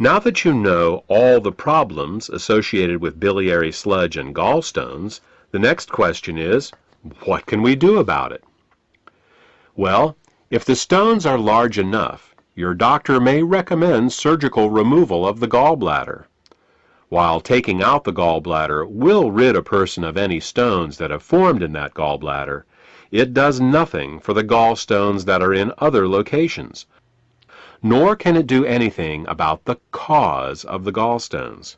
Now that you know all the problems associated with biliary sludge and gallstones, the next question is, what can we do about it? Well, if the stones are large enough, your doctor may recommend surgical removal of the gallbladder. While taking out the gallbladder will rid a person of any stones that have formed in that gallbladder, it does nothing for the gallstones that are in other locations, nor can it do anything about the cause of the gallstones.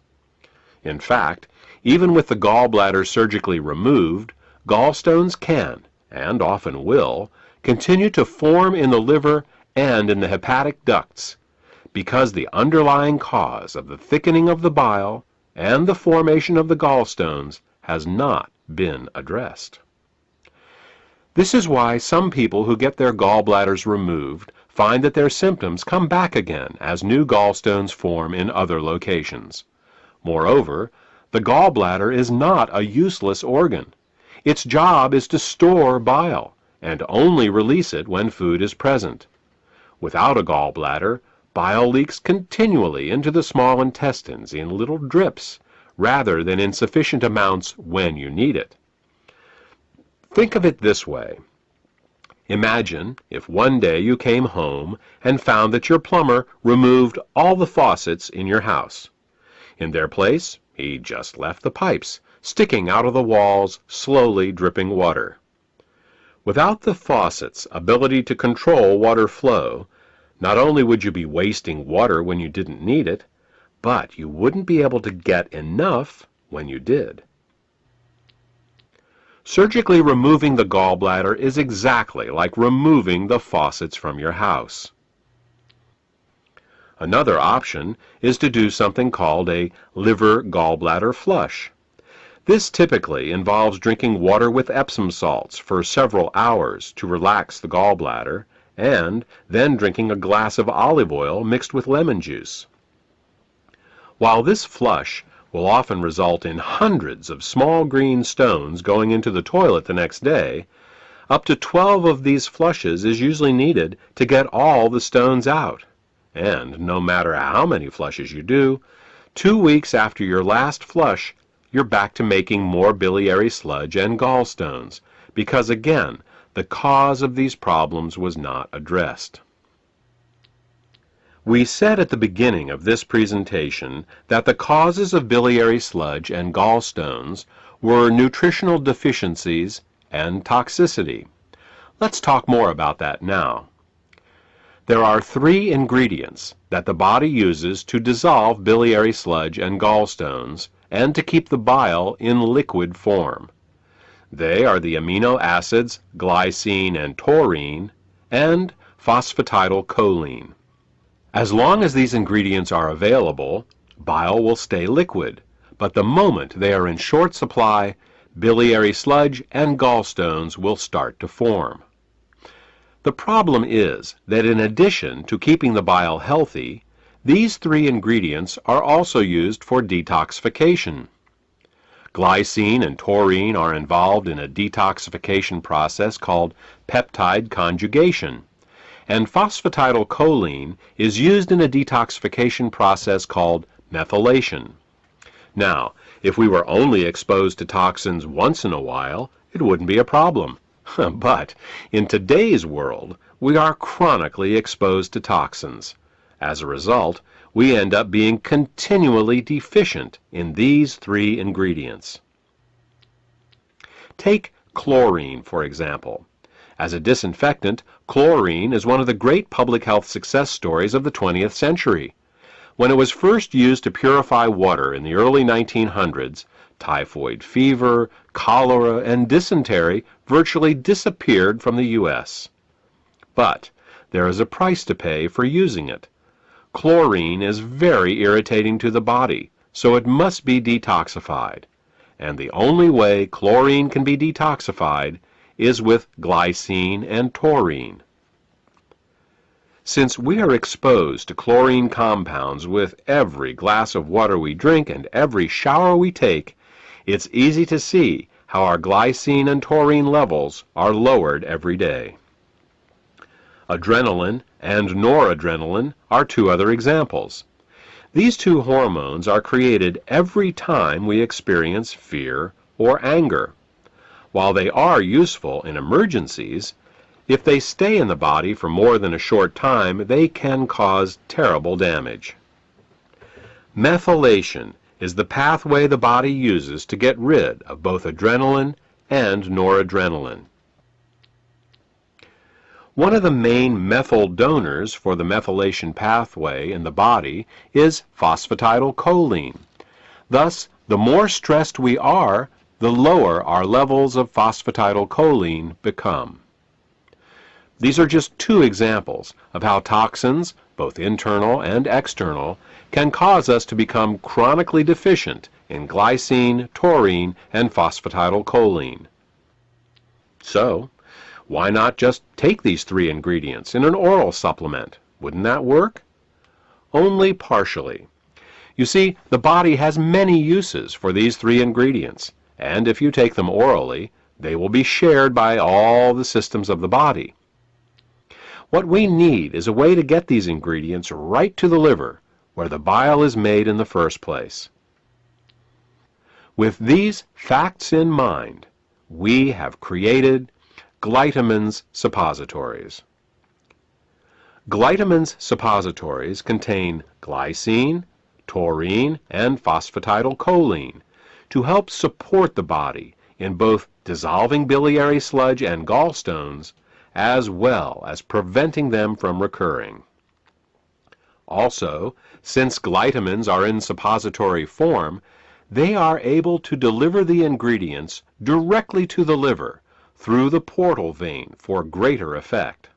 In fact, even with the gallbladder surgically removed, gallstones can, and often will, continue to form in the liver and in the hepatic ducts, because the underlying cause of the thickening of the bile and the formation of the gallstones has not been addressed. This is why some people who get their gallbladders removed find that their symptoms come back again as new gallstones form in other locations. Moreover, the gallbladder is not a useless organ. Its job is to store bile and only release it when food is present. Without a gallbladder, bile leaks continually into the small intestines in little drips, rather than in sufficient amounts when you need it. Think of it this way. Imagine if one day you came home and found that your plumber removed all the faucets in your house. In their place, he just left the pipes, sticking out of the walls, slowly dripping water. Without the faucet's ability to control water flow, not only would you be wasting water when you didn't need it, but you wouldn't be able to get enough when you did. Surgically removing the gallbladder is exactly like removing the faucets from your house. Another option is to do something called a liver gallbladder flush. This typically involves drinking water with Epsom salts for several hours to relax the gallbladder, and then drinking a glass of olive oil mixed with lemon juice. While this flush will often result in hundreds of small green stones going into the toilet the next day, up to 12 of these flushes is usually needed to get all the stones out. And no matter how many flushes you do, 2 weeks after your last flush, you're back to making more biliary sludge and gallstones, because again, the cause of these problems was not addressed. We said at the beginning of this presentation that the causes of biliary sludge and gallstones were nutritional deficiencies and toxicity. Let's talk more about that now. There are 3 ingredients that the body uses to dissolve biliary sludge and gallstones and to keep the bile in liquid form. They are the amino acids glycine and taurine and phosphatidylcholine. As long as these ingredients are available, bile will stay liquid, but the moment they are in short supply, biliary sludge and gallstones will start to form. The problem is that in addition to keeping the bile healthy, these 3 ingredients are also used for detoxification. Glycine and taurine are involved in a detoxification process called peptide conjugation, and phosphatidylcholine is used in a detoxification process called methylation. Now, if we were only exposed to toxins once in a while, it wouldn't be a problem. But in today's world, we are chronically exposed to toxins. As a result, we end up being continually deficient in these 3 ingredients. Take chlorine, for example. As a disinfectant, chlorine is one of the great public health success stories of the 20th century. When it was first used to purify water in the early 1900s, typhoid fever, cholera, and dysentery virtually disappeared from the U.S. But there is a price to pay for using it. Chlorine is very irritating to the body, so it must be detoxified. And the only way chlorine can be detoxified is with glycine and taurine. Since we are exposed to chlorine compounds with every glass of water we drink and every shower we take, it's easy to see how our glycine and taurine levels are lowered every day. Adrenaline and noradrenaline are 2 other examples. These two hormones are created every time we experience fear or anger. While they are useful in emergencies, if they stay in the body for more than a short time, they can cause terrible damage. Methylation is the pathway the body uses to get rid of both adrenaline and noradrenaline. One of the main methyl donors for the methylation pathway in the body is phosphatidylcholine. Thus, the more stressed we are, the lower our levels of phosphatidylcholine become. These are just two examples of how toxins, both internal and external, can cause us to become chronically deficient in glycine, taurine, and phosphatidylcholine. So, why not just take these three ingredients in an oral supplement? Wouldn't that work? Only partially. You see, the body has many uses for these three ingredients, and if you take them orally, they will be shared by all the systems of the body. What we need is a way to get these ingredients right to the liver, where the bile is made in the first place. With these facts in mind, we have created Glytamins suppositories. Glytamins suppositories contain glycine, taurine, and phosphatidylcholine to help support the body in both dissolving biliary sludge and gallstones, as well as preventing them from recurring. Also, since glytamins are in suppository form, they are able to deliver the ingredients directly to the liver through the portal vein for greater effect.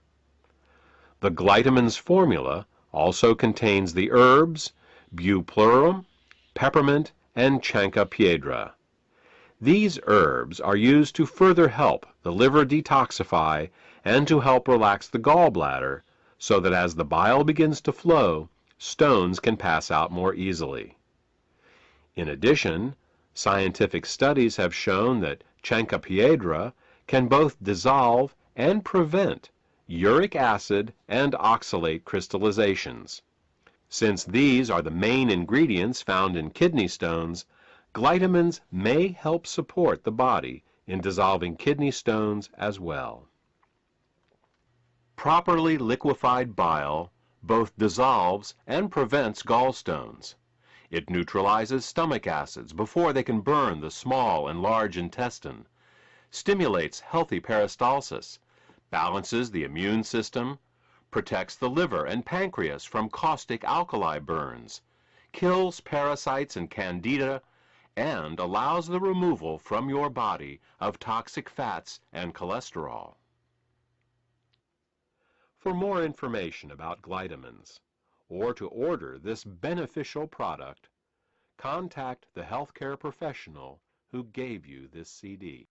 The glytamins formula also contains the herbs bupleurum, peppermint, and chancropiedra. These herbs are used to further help the liver detoxify and to help relax the gallbladder so that as the bile begins to flow, stones can pass out more easily. In addition, scientific studies have shown that chancropiedra can both dissolve and prevent uric acid and oxalate crystallizations. Since these are the main ingredients found in kidney stones, glytamins may help support the body in dissolving kidney stones as well. Properly liquefied bile both dissolves and prevents gallstones. It neutralizes stomach acids before they can burn the small and large intestine, stimulates healthy peristalsis, balances the immune system, protects the liver and pancreas from caustic alkali burns, kills parasites and candida, and allows the removal from your body of toxic fats and cholesterol. For more information about glytamins, or to order this beneficial product, contact the healthcare professional who gave you this CD.